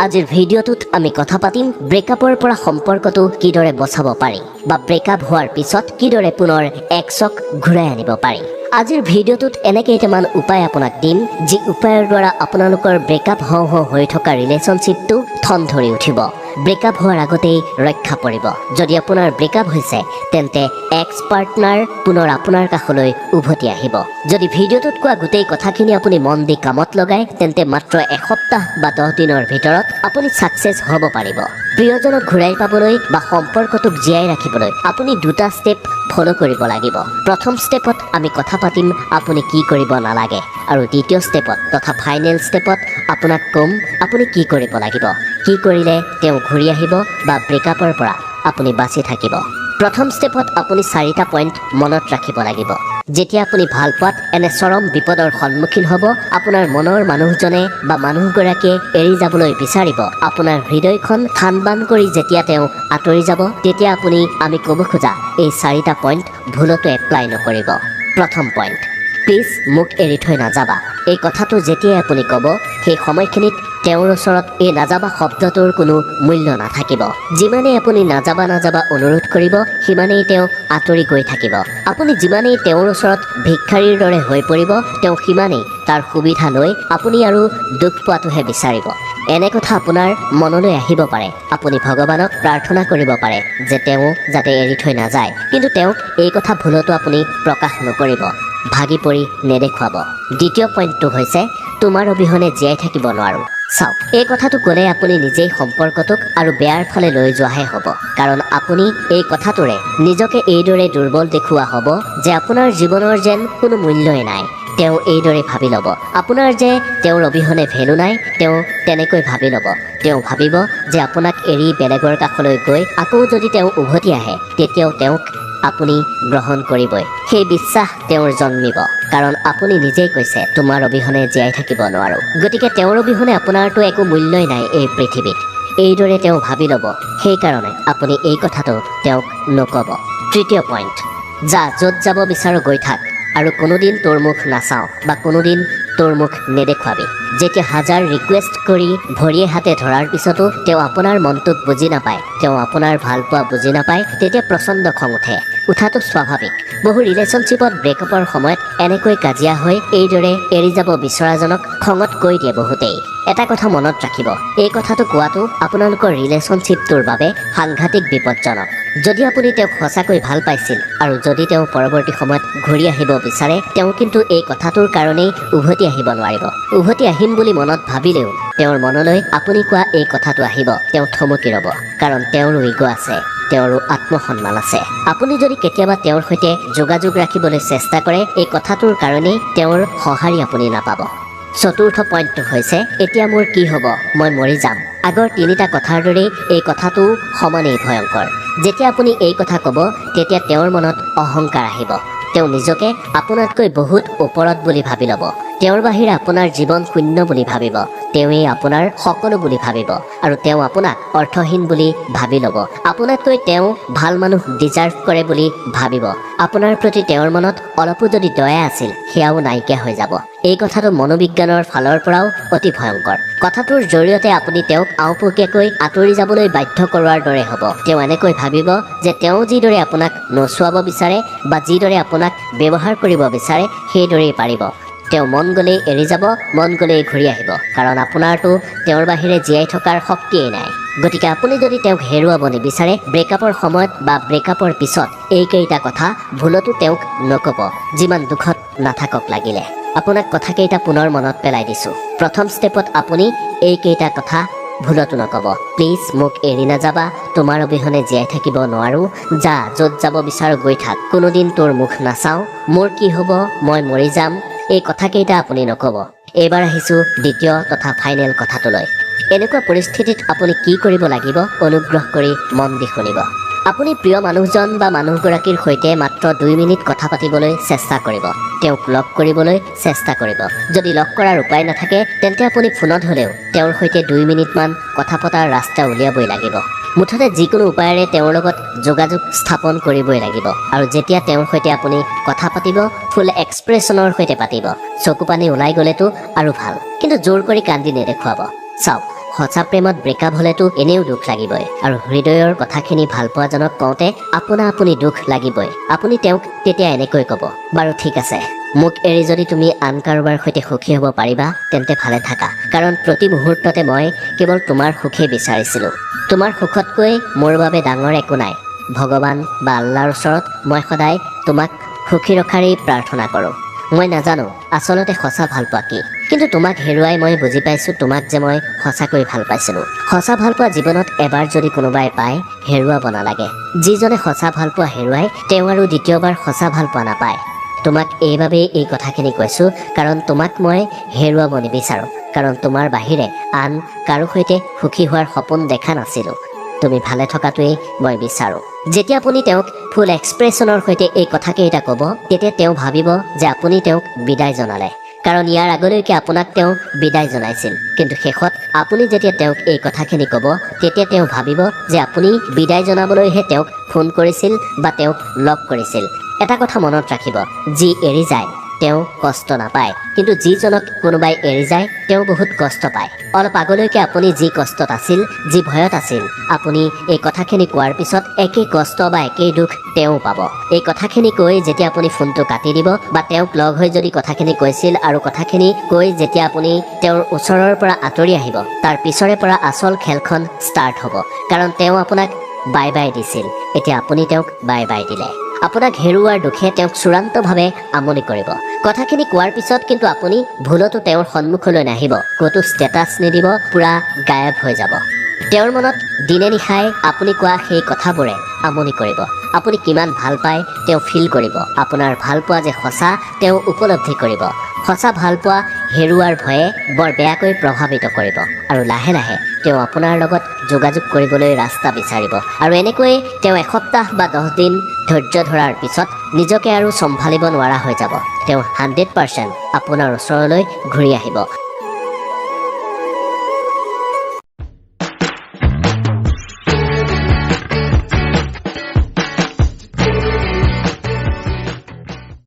আজিৰ ভিডিঅ'টোত আমি কথা পাতিম ব্ৰেকআপৰ পৰা সম্পৰ্কটো কিদৰে বচাব পাৰি বা ব্ৰেকআপ হোৱাৰ পিছত কিদৰে পুনৰ এক্সক ঘূৰাই আনিব পাৰি। আজিৰ ভিডিঅ'টোত এনে কেইটামান উপায় আপোনাক দিম যি উপায়ৰ দ্বাৰা আপোনালোকৰ ব্ৰেকআপ হওঁ হৈ থকা ৰিলেশ্যনশ্বিপটো ঠন ধৰি উঠিব, ব্ৰেকআপ হোৱাৰ আগতেই ৰক্ষা পৰিব। যদি আপোনাৰ ব্ৰেকআপ হৈছে তেন্তে এক্স পাৰ্টনাৰ পুনৰ আপোনাৰ কাষলৈ উভতি আহিব। যদি ভিডিঅ'টোত কোৱা গোটেই কথাখিনি আপুনি মন দি কামত লগায় তেন্তে মাত্ৰ এসপ্তাহ বা 10 দিনৰ ভিতৰত আপুনি ছাকচেছ হ'ব পাৰিব। প্ৰিয়জনক ঘূৰাই পাবলৈ বা সম্পৰ্কটোক জীয়াই ৰাখিবলৈ আপুনি দুটা ষ্টেপ ফ'ল' কৰিব লাগিব। প্ৰথম ষ্টেপত আমি কথা পাতিম আপুনি কি কৰিব নালাগে, আৰু দ্বিতীয় ষ্টেপত তথা ফাইনেল ষ্টেপত আপোনাক ক'ম আপুনি কি কৰিব লাগিব, কি কৰিলে তেওঁ ঘূৰি আহিব বা ব্ৰেকআপৰ পৰা আপুনি বাচি থাকিব। প্ৰথম ষ্টেপত আপুনি 4টা পইণ্ট মনত ৰাখিব লাগিব। যেতিয়া আপুনি ভাল পোৱাত এনে চৰম বিপদৰ সন্মুখীন হ'ব, আপোনাৰ মনৰ মানুহজনে বা মানুহগৰাকীয়ে এৰি যাবলৈ বিচাৰিব, আপোনাৰ হৃদয়খন থান বান কৰি যেতিয়া তেওঁ আঁতৰি যাব, তেতিয়া আপুনি আমি ক'ব খোজা এই 4টা পইণ্ট ভুলতো এপ্লাই নকৰিব। প্ৰথম পইণ্ট, প্লিজ মোক এৰি থৈ নাযাবা। এই কথাটো যেতিয়াই আপুনি ক'ব সেই সময়খিনিত তেওঁৰ ওচৰত এই নাযাবা শব্দটোৰ কোনো মূল্য নাথাকিব। যিমানেই আপুনি নাযাবা অনুৰোধ কৰিব সিমানেই তেওঁ আঁতৰি গৈ থাকিব। আপুনি যিমানেই তেওঁৰ ওচৰত ভিক্ষাৰীৰ দৰে হৈ পৰিব তেওঁ সিমানেই তাৰ সুবিধা লৈ আপুনি আৰু দুখ পোৱাটোহে বিচাৰিব। এনে কথা আপোনাৰ মনলৈ আহিব পাৰে, আপুনি ভগৱানক প্ৰাৰ্থনা কৰিব পাৰে যে তেওঁ যাতে এৰি থৈ নাযায়, কিন্তু তেওঁক এই কথা ভুলতো আপুনি প্ৰকাশ নকৰিব, ভাগি পৰি নেদেখুৱাব। দ্বিতীয় পইণ্টটো হৈছে তোমাৰ অবিহনে জীয়াই থাকিব নোৱাৰোঁ। চাওক, এই কথাটো ক'লে আপুনি নিজেই সম্পৰ্কটোক আৰু বেয়াৰ ফালে লৈ যোৱাহে হ'ব, কাৰণ আপুনি এই কথাটোৰে নিজকে এইদৰে দুৰ্বল দেখুওৱা হ'ব যে আপোনাৰ জীৱনৰ যেন কোনো মূল্যই নাই। তেওঁ এইদৰে ভাবি ল'ব আপোনাৰ যে তেওঁৰ অবিহনে ভেলু নাই, তেওঁ তেনেকৈ ভাবি ল'ব। তেওঁ ভাবিব যে আপোনাক এৰি বেলেগৰ কাষলৈ গৈ আকৌ যদি তেওঁ উভতি আহে তেতিয়াও তেওঁক আপুনি গ্ৰহণ কৰিবই। সেই বিশ্বাস তেওঁৰ জন্মিব, কাৰণ আপুনি নিজেই কৈছে তোমাৰ অবিহনে জীয়াই থাকিব নোৱাৰোঁ। গতিকে তেওঁৰ অবিহনে আপোনাৰতো একো মূল্যই নাই এই পৃথিৱীত। এইদৰে তেওঁ ভাবি ল'ব, সেইকাৰণে আপুনি এই কথাটো তেওঁক নক'ব। তৃতীয় পইণ্ট, যা য'ত যাব বিচাৰ গৈ থাক, আৰু কোনোদিন তোৰ মুখ নাচাওঁ বা কোনোদিন তোৰ মুখ নেদেখুৱাবি। যেতিয়া হাজাৰ ৰিকুৱেষ্ট কৰি ভৰিয়ে হাতে ধৰাৰ পিছতো তেওঁ আপোনাৰ মনটোক বুজি নাপায়, তেওঁ আপোনাৰ ভাল পোৱা বুজি নাপায়, তেতিয়া প্ৰচণ্ড খং উঠে। উঠাটো স্বাভাৱিক। বহু ৰিলেশ্যনশ্বিপত ব্ৰেকআপৰ সময়ত এনেকৈ কাজিয়া হৈ এইদৰে এৰি যাব বিচৰাজনক খঙত কৈ দিয়ে বহুতেই। এটা কথা মনত ৰাখিব, এই কথাটো কোৱাটো আপোনালোকৰ ৰিলেশ্যনশ্বিপটোৰ বাবে সাংঘাতিক বিপদজনক। যদি আপুনি তেওঁক সঁচাকৈ ভাল পাইছিল আৰু যদি তেওঁ পৰৱৰ্তী সময়ত ঘূৰি আহিব বিচাৰে, তেওঁ কিন্তু এই কথাটোৰ কাৰণেই উভতি আহিব নোৱাৰিব। উভতি আহিম বুলি মনত ভাবিলেও তেওঁৰ মনলৈ আপুনি কোৱা এই কথাটো আহিব, তেওঁ থমকি ৰ'ব, কাৰণ তেওঁৰো ইগ' আছে, তেওঁৰো আত্মসন্মান আছে। আপুনি যদি কেতিয়াবা তেওঁৰ সৈতে যোগাযোগ ৰাখিবলৈ চেষ্টা কৰে, এই কথাটোৰ কাৰণেই তেওঁৰ সঁহাৰি আপুনি নাপাব। চতুৰ্থ পইণ্টটো হৈছে এতিয়া মোৰ কি হ'ব, মই মৰি যাম। আগৰ 3টা কথাৰ দৰেই এই কথাটো সমানেই ভয়ংকৰ। যেতিয়া আপুনি এই কথা ক'ব তেতিয়া তেওঁৰ মনত অহংকাৰ আহিব। তেওঁ নিজকে আপোনাতকৈ বহুত ওপৰত বুলি ভাবি ল'ব। তেওঁৰ বাহিৰে আপোনাৰ জীৱন শূন্য বুলি ভাবিব। তেওঁৱেই আপোনাৰ সকলো বুলি ভাবিব, আৰু তেওঁ আপোনাক অৰ্থহীন বুলি ভাবি ল'ব। আপোনাতকৈ তেওঁ ভাল মানুহ ডিজাৰ্ভ কৰে বুলি ভাবিব। আপোনাৰ প্ৰতি তেওঁৰ মনত অলপো যদি দয়া আছিল সেয়াও নাইকিয়া হৈ যাব। এই কথাটো মনোবিজ্ঞানৰ ফালৰ পৰাও অতি ভয়ংকৰ। কথাটোৰ জৰিয়তে আপুনি তেওঁক আওপকীয়াকৈ আঁতৰি যাবলৈ বাধ্য কৰোৱাৰ দৰে হ'ব। তেওঁ এনেকৈ ভাবিব যে তেওঁ যিদৰে আপোনাক নচুৱাব বিচাৰে বা যিদৰে আপোনাক ব্যৱহাৰ কৰিব বিচাৰে সেইদৰেই পাৰিব। তেওঁ মন গ'লেই এৰি যাব, মন গ'লেই ঘূৰি আহিব, কাৰণ আপোনাৰতো তেওঁৰ বাহিৰে জীয়াই থকাৰ শক্তিয়েই নাই। গতিকে আপুনি যদি তেওঁক হেৰুৱাব নিবিচাৰে, ব্ৰেকআপৰ সময়ত বা ব্ৰেকআপৰ পিছত এইকেইটা কথা ভুলতো তেওঁক নক'ব, যিমান দুখত নাথাকক লাগিলে। আপোনাক কথাকেইটা পুনৰ মনত পেলাই দিছোঁ। প্ৰথম ষ্টেপত আপুনি এইকেইটা কথা ভুলতো নক'ব। প্লিজ মোক এৰি নাযাবা, তোমাৰ অবিহনে জীয়াই থাকিব নোৱাৰোঁ, যা য'ত যাব বিচাৰ গৈ থাক, কোনোদিন তোৰ মুখ নাচাওঁ, মোৰ কি হ'ব, মই মৰি যাম। এই কথাকেইটা আপুনি নক'ব। এইবাৰ আহিছোঁ দ্বিতীয় তথা ফাইনেল কথাটোলৈ। এনেকুৱা পৰিস্থিতিত আপুনি কি কৰিব লাগিব অনুগ্ৰহ কৰি মন দি শুনিব। আপুনি প্ৰিয় মানুহজন বা মানুহগৰাকীৰ সৈতে মাত্ৰ 2 মিনিট কথা পাতিবলৈ চেষ্টা কৰিব। তেওঁক লগ কৰিবলৈ চেষ্টা কৰিব। যদি লগ কৰাৰ উপায় নাথাকে তেন্তে আপুনি ফোনত হ'লেও তেওঁৰ সৈতে 2 মিনিটমান কথা পতাৰ ৰাস্তা উলিয়াবই লাগিব। মুঠতে যিকোনো উপায়েৰে তেওঁৰ লগত যোগাযোগ স্থাপন কৰিবই লাগিব। আৰু যেতিয়া তেওঁৰ সৈতে আপুনি কথা পাতিব ফুল এক্সপ্ৰেছনৰ সৈতে পাতিব। চকু পানী ওলাই গ'লেতো আৰু ভাল, কিন্তু জোৰ কৰি কান্দি নেদেখুৱাব। চাওক, সঁচা প্ৰেমত ব্ৰেকআপ হ'লেতো এনেও দুখ লাগিবই আৰু হৃদয়ৰ কথাখিনি ভালপোৱাজনক কওঁতে আপোনা আপুনি দুখ লাগিবই আপুনি তেওঁক তেতিয়া এনেকৈ ক'ব বাৰু ঠিক আছে মোক এৰি যদি তুমি আন কাৰোবাৰ সৈতে সুখী হ'ব পাৰিবা তেন্তে ভালে থাকা কাৰণ প্ৰতি মুহূৰ্ততে মই কেৱল তোমাৰ সুখেই বিচাৰিছিলোঁ তোমাৰ সুখতকৈ মোৰ বাবে ডাঙৰ একো নাই ভগৱান বা আল্লাহৰ ওচৰত মই সদায় তোমাক সুখী ৰখাৰেই প্ৰাৰ্থনা কৰোঁ মই নাজানো আচলতে সঁচা ভালপোৱা কি কিন্তু তোমাক হেৰুৱাই মই বুজি পাইছোঁ তোমাক যে মই সঁচাকৈ ভাল পাইছিলোঁ সঁচা ভালপোৱা জীৱনত এবাৰ যদি কোনোবাই পায় হেৰুৱাব নালাগে যিজনে সঁচা ভালপোৱা হেৰুৱাই তেওঁ আৰু দ্বিতীয়বাৰ সঁচা ভালপোৱা নাপায় তোমাক এইবাবেই এই কথাখিনি কৈছোঁ কাৰণ তোমাক মই হেৰুৱাব নিবিচাৰোঁ কাৰণ তোমাৰ বাহিৰে আন কাৰো সৈতে সুখী হোৱাৰ সপোন দেখা নাছিলোঁ তুমি ভালে থকাটোৱেই মই বিচাৰোঁ যেতিয়া আপুনি তেওঁক ফুল এক্সপ্ৰেছনৰ সৈতে এই কথাকেইটা ক'ব তেতিয়া তেওঁ ভাবিব যে আপুনি তেওঁক বিদায় জনালে কাৰণ ইয়াৰ আগলৈকে আপোনাক তেওঁ বিদায় জনাইছিল কিন্তু শেষত আপুনি যেতিয়া তেওঁক এই কথাখিনি ক'ব তেতিয়া তেওঁ ভাবিব যে আপুনি বিদায় জনাবলৈহে তেওঁক ফোন কৰিছিল বা তেওঁক লগ কৰিছিল এটা কথা মনত ৰাখিব যি এৰি যায় তেওঁ কষ্ট নাপায় কিন্তু যিজনক কোনোবাই এৰি যায় তেওঁ বহুত কষ্ট পায় অলপ আগলৈকে আপুনি যি কষ্টত আছিল যি ভয়ত আছিল আপুনি এই কথাখিনি কোৱাৰ পিছত একেই কষ্ট বা একেই দুখ তেওঁ পাব এই কথাখিনি কৈ যেতিয়া আপুনি ফোনটো কাটি দিব বা তেওঁক লগ হৈ যদি কথাখিনি কৈছিল আৰু কথাখিনি কৈ যেতিয়া আপুনি তেওঁৰ ওচৰৰ পৰা আঁতৰি আহিব তাৰ পিছৰে পৰা আচল খেলখন ষ্টাৰ্ট হ'ব কাৰণ তেওঁ আপোনাক বাই বাই দিছিল এতিয়া আপুনি তেওঁক বাই বাই দিলে আপোনাক হেৰুৱাৰ দুখে তেওঁক চূড়ান্তভাৱে আমনি কৰিব কথাখিনি কোৱাৰ পিছত কিন্তু আপুনি ভুলতো তেওঁৰ সন্মুখলৈ নাহিব ক'তো ষ্টেটাছ নিদিব পূৰা গায়ব হৈ যাব তেওঁৰ মনত দিনে নিশাই আপুনি কোৱা সেই কথাবোৰে আমনি কৰিব আপুনি কিমান ভাল পায় তেওঁ ফিল কৰিব আপোনাৰ ভালপোৱা যে সঁচা তেওঁ উপলব্ধি কৰিব সঁচা ভালপোৱা হেৰুৱাৰ ভয়ে বৰ বেয়াকৈ প্ৰভাৱিত কৰিব আৰু লাহে লাহে তেওঁ আপোনাৰ লগত যোগাযোগ কৰিবলৈ ৰাস্তা বিচাৰিব আৰু এনেকৈয়ে তেওঁ এসপ্তাহ বা 10 দিন ধৈৰ্য ধৰাৰ পিছত নিজকে আৰু চম্ভালিব নোৱাৰা হৈ যাব তেওঁ 100% আপোনাৰ ওচৰলৈ ঘূৰি আহিব